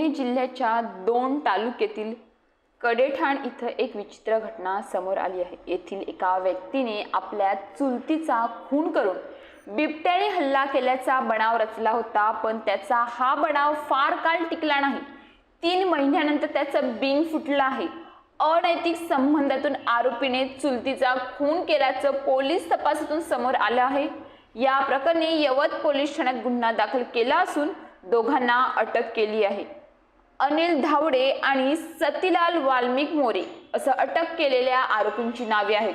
पुणे जिल्ह्याच्या 2 तालुक्यातील कडेठाण इथं एक विचित्र घटना समोर आली आहे। येथील एका व्यक्तीने आपल्या चुलतीचा खून करून बिबट्याने हल्ला केल्याचा बनाव रचला होता, पण त्याचा हा बनाव फार काळ टिकला नाही। 3 महिन्यानंतर त्याचं बिंग फुटलं आहे। अनैतिक संबंधातून आरोपीने चुलतीचा खून केल्याचं पोलीस तपासातून समोर आलं आहे। या प्रकरणी यवत पोलीस ठाण्यात गुन्हा दाखल केला असून दोघांना अटक केली आहे। अनिल धावडे आणि सतीलाल वाल्मिक मोरे असं अटक केलेल्या आरोपींची नावे आहेत।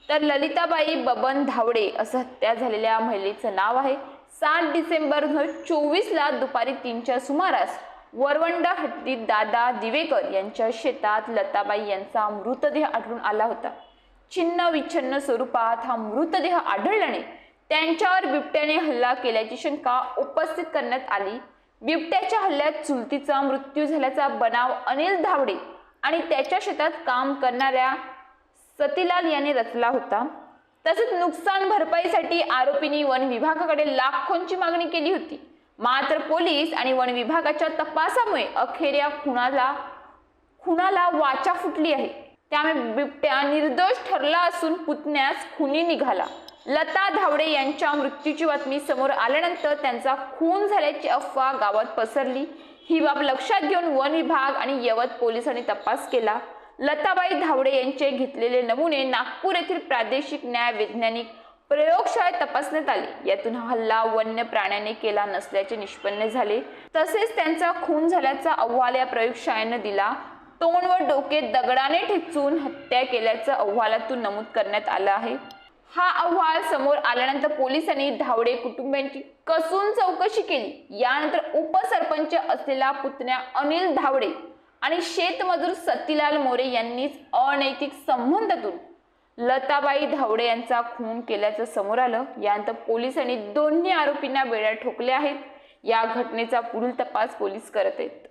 तर ललिताबाई बबन धावडे असं हत्या झालेल्या महिलेचं नाव आहे। 7 डिसेंबर 2024 ला दुपारी 3च्या सुमारास वरवंड हट्टीत दादा दिवेकर यांच्या शेतात लताबाई यांचा मृतदेह आढळून आला होता। छिन्न विच्छिन्न स्वरूपात हा मृतदेह आढळल्याने त्यांच्यावर बिबट्याने हल्ला केल्याची शंका उपस्थित करण्यात आली। बिबट्याच्या हल्ल्यात चुलतीचा मृत्यू झाल्याचा बनाव अनिल धावडे आणि त्याच्या शेतात काम करणाऱ्या सतीलाल यांनी रचला होता। तसेच नुकसान भरपाईसाठी आरोपींनी वन विभागाकडे लाखोंची मागणी केली होती। मात्र पोलीस आणि वन विभागाच्या तपासामुळे अखेर या खुनाला वाचा फुटली आहे। त्यामुळे बिबट्या निर्दोष ठरला असून पुतण्यास खुनी निघाला। लता धावडे यांच्या मृत्यूची बातमी समोर आल्यानंतर त्यांचा खून झाल्याची अफवा गावात पसरली। ही बाब लक्षात घेऊन वन विभाग आणि यवत पोलिसांनी तपास केला। लताबाई धावडे यांचे घेतलेले नमुने नागपूर येथील प्रादेशिक न्याय वैज्ञानिक प्रयोगशाळेत तपासण्यात आले। यातून हल्ला वन्य प्राण्याने केला नसल्याचे निष्पन्न झाले। तसेच त्यांचा खून झाल्याचा अहवाल या प्रयोगशाळेने दिला। तोंड व डोके दगडाने ठेचून हत्या केल्याचं अहवालातून नमूद करण्यात आलं आहे। हा अहवाल समोर आल्यानंतर पोलिसांनी धावडे कुटुंबियांची कसून चौकशी केली। यानंतर उपसरपंच असलेला पुतण्या अनिल धावडे आणि शेतमजूर सतीलाल मोरे यांनीच अनैतिक संबंधातून लताबाई धावडे यांचा खून केल्याचं समोर आलं। यानंतर पोलिसांनी दोन्ही आरोपींना बेड्या ठोकल्या आहेत। या घटनेचा पुढील तपास पोलीस करत आहेत।